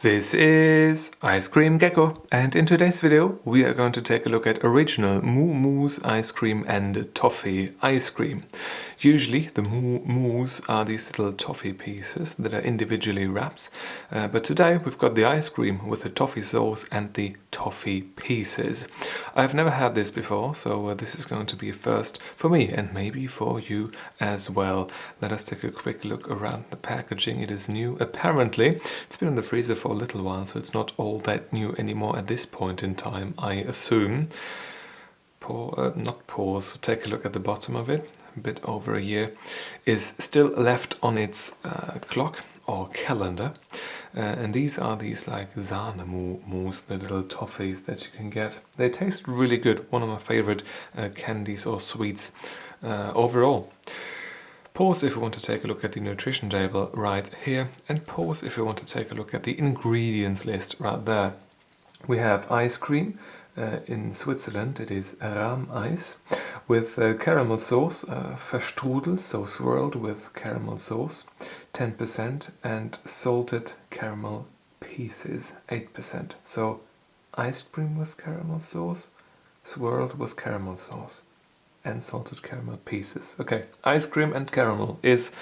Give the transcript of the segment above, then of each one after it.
This is Ice Cream Gecko, and in today's video we are going to take a look at original Muh-Muhs ice cream and toffee ice cream. Usually the Muh-Muhs are these little toffee pieces that are individually wrapped, but today we've got the ice cream with the toffee sauce and the toffee pieces. I've never had this before, so this is going to be a first for me and maybe for you as well. Let us take a quick look around the packaging. It is new. Apparently it's been in the freezer for a little while, so it's not all that new anymore at this point in time, I assume. Not pause, take a look at the bottom of it. A bit over a year is still left on its clock or calendar. And these are these like Sahne Muh-Muhs, the little toffees that you can get. They taste really good, one of my favorite candies or sweets overall. Pause if you want to take a look at the nutrition table right here, and pause if you want to take a look at the ingredients list right there. We have ice cream. In Switzerland it is Rahmeis with caramel sauce, verstrudelt, so swirled with caramel sauce, 10%, and salted caramel pieces, 8%. So ice cream with caramel sauce, swirled with caramel sauce, and salted caramel pieces. Okay, ice cream and caramel is,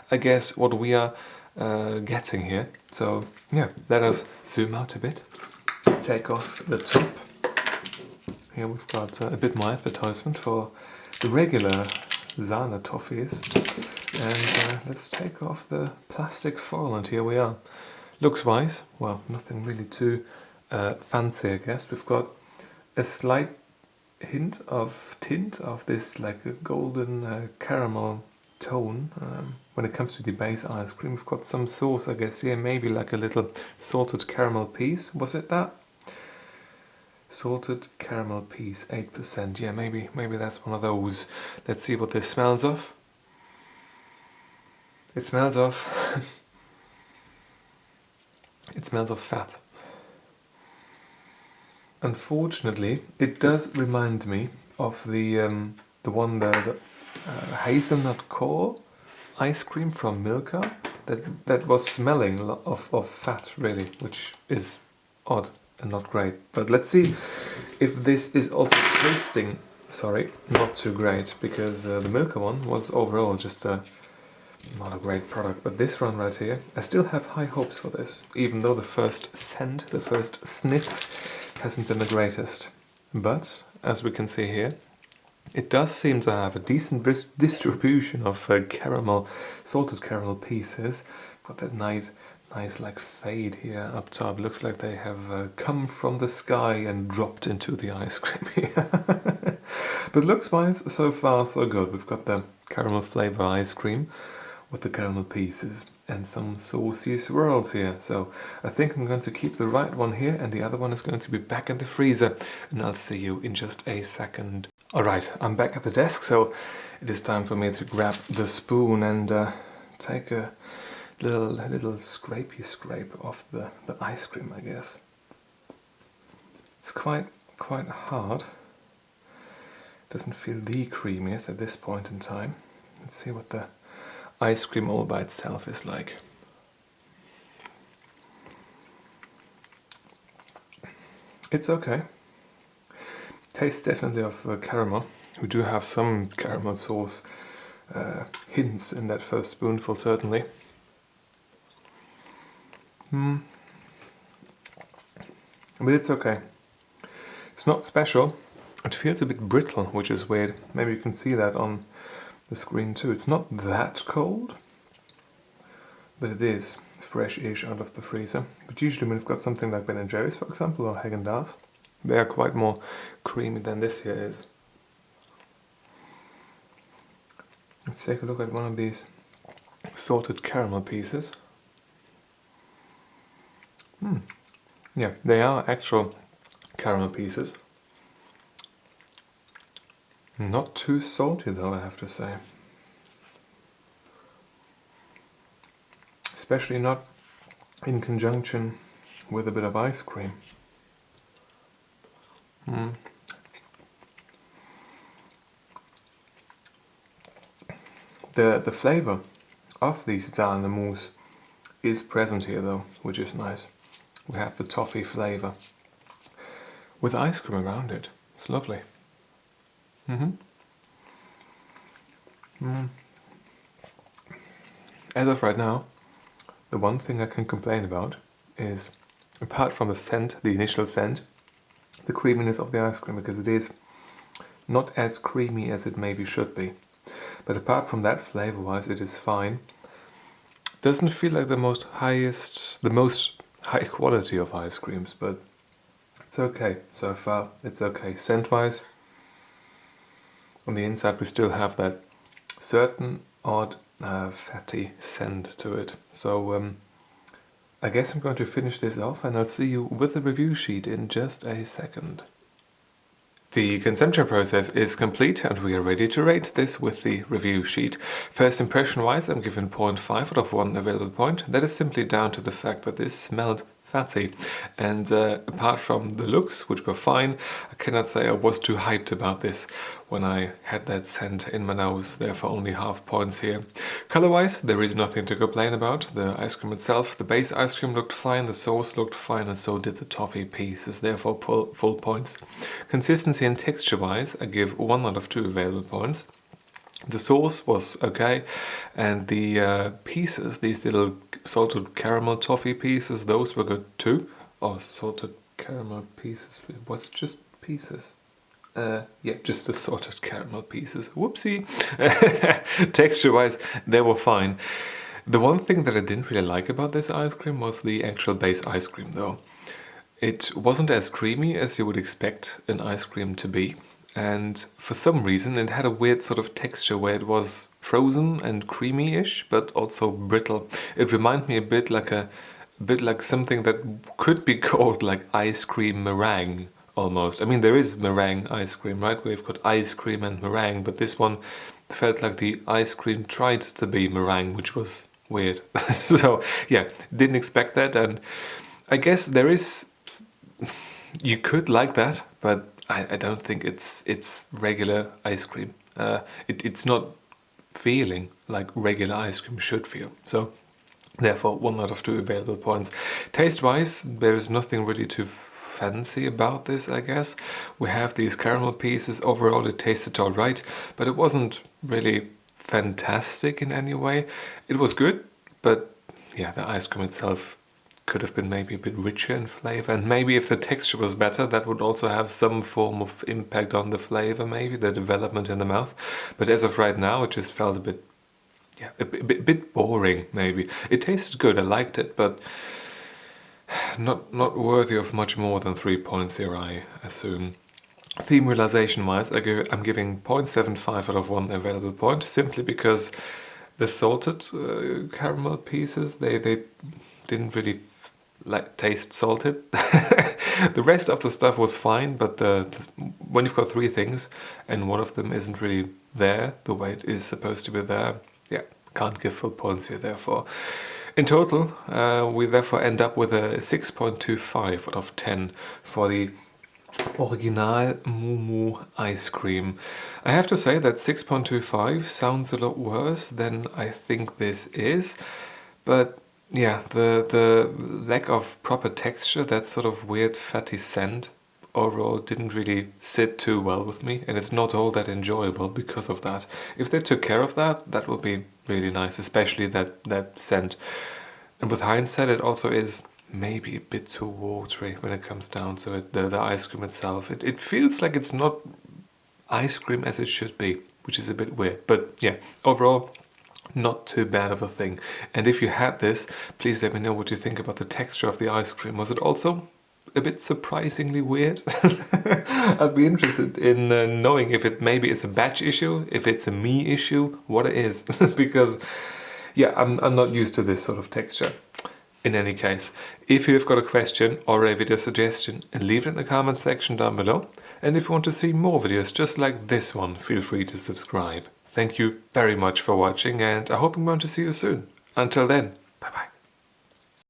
I guess, what we are getting here. So yeah, let us zoom out a bit, take off the top. Here we've got a bit more advertisement for the regular Sahne toffees, and let's take off the plastic foil, and here we are. Looks wise, well, nothing really too fancy, I guess. We've got a slight tint of this like a golden caramel tone when it comes to the base ice cream. We've got some sauce, I guess, here, maybe like a little salted caramel piece. Was it that? Salted caramel piece, 8%. Yeah, maybe that's one of those. Let's see what this smells of. It smells of it smells of fat. Unfortunately, it does remind me of the one the hazelnut core ice cream from Milka that was smelling of fat, really, which is odd and not great. But let's see if this is also tasting, not too great, because the Milka one was overall just not a great product. But this one right here, I still have high hopes for this, even though the first scent, the first sniff hasn't been the greatest. But as we can see here, it does seem to have a decent distribution of salted caramel pieces. Got that nice like fade here up top. Looks like they have come from the sky and dropped into the ice cream here. But looks wise, so far so good. We've got the caramel flavor ice cream with the caramel pieces and some saucy swirls here. So I think I'm going to keep the right one here, and the other one is going to be back in the freezer, and I'll see you in just a second. Alright, I'm back at the desk, so it is time for me to grab the spoon and take a little scrape off the ice cream, I guess. It's quite hard. Doesn't feel the creamiest at this point in time. Let's see what the ice cream all by itself is like. It's okay. Tastes definitely of caramel. We do have some caramel sauce hints in that first spoonful, certainly. But it's okay. It's not special. It feels a bit brittle, which is weird. Maybe you can see that on the screen too. It's not that cold, but it is fresh-ish out of the freezer. But usually when we've got something like Ben & Jerry's, for example, or Häagen-Dazs, they are quite more creamy than this here is. Let's take a look at one of these salted caramel pieces. Yeah, they are actual caramel pieces. Not too salty though, I have to say. Especially not in conjunction with a bit of ice cream. The flavor of these Sahne Muhs is present here though, which is nice. we have the toffee flavor with ice cream around it. It's lovely. As of right now, the one thing I can complain about is, apart from the scent, the initial scent, the creaminess of the ice cream, because it is not as creamy as it maybe should be. But apart from that, flavor-wise, it is fine. Doesn't feel like the most high quality of ice creams, but it's okay. So far, it's okay. Scent-wise, on the inside we still have that certain odd fatty scent to it. So I guess I'm going to finish this off and I'll see you with the review sheet in just a second. The consumption process is complete and we are ready to rate this with the review sheet. First impression wise, I'm given 0.5 out of 1 available point. That is simply down to the fact that this smelled fatty, and apart from the looks, which were fine, I cannot say I was too hyped about this when I had that scent in my nose, therefore only half points here. Color wise, there is nothing to complain about. The ice cream itself, the base ice cream looked fine, the sauce looked fine, and so did the toffee pieces, therefore full points. Consistency and texture wise, I give 1 out of 2 available points. The sauce was okay, and the pieces, these little salted caramel toffee pieces, those were good too. Oh, salted caramel pieces, what's just pieces? Yeah, just the salted caramel pieces. Whoopsie! Texture-wise, they were fine. The one thing that I didn't really like about this ice cream was the actual base ice cream though. It wasn't as creamy as you would expect an ice cream to be. And for some reason it had a weird sort of texture where it was frozen and creamy-ish, but also brittle. It reminded me a bit like something that could be called like ice cream meringue almost. I mean, there is meringue ice cream, right? We've got ice cream and meringue, but this one felt like the ice cream tried to be meringue, which was weird. So yeah, didn't expect that, and I guess there is, you could like that, but I don't think it's regular ice cream. It's not feeling like regular ice cream should feel. So therefore 1 out of 2 available points. Taste wise, there is nothing really too fancy about this, I guess. We have these caramel pieces. Overall it tasted alright, but it wasn't really fantastic in any way. It was good, but yeah, the ice cream itself could have been maybe a bit richer in flavor, and maybe if the texture was better, that would also have some form of impact on the flavor, maybe the development in the mouth. But as of right now, it just felt a bit, yeah, a bit boring. Maybe it tasted good, I liked it, but not worthy of much more than 3 points here, I assume. Theme realization wise, I'm giving 0.75 out of 1 available point, simply because the salted caramel pieces, they didn't really taste salted. The rest of the stuff was fine, but when you've got 3 things and one of them isn't really there the way it is supposed to be there, yeah, can't give full points here, therefore. In total, we therefore end up with a 6.25 out of 10 for the original Muh-Muhs ice cream. I have to say that 6.25 sounds a lot worse than I think this is, but yeah, the lack of proper texture, that sort of weird fatty scent, overall didn't really sit too well with me, and it's not all that enjoyable because of that. If they took care of that, that would be really nice, especially that scent. And with hindsight, it also is maybe a bit too watery when it comes down to it, the ice cream itself. It feels like it's not ice cream as it should be, which is a bit weird. But yeah, overall, not too bad of a thing. And if you had this, please let me know what you think about the texture of the ice cream. Was it also a bit surprisingly weird? I'd be interested in knowing if it maybe is a batch issue, if it's a me issue, what it is. Because yeah, I'm not used to this sort of texture. In any case, if you've got a question or a video suggestion, leave it in the comment section down below. And if you want to see more videos just like this one, feel free to subscribe. Thank you very much for watching, and I hope I'm going to see you soon. Until then, bye bye.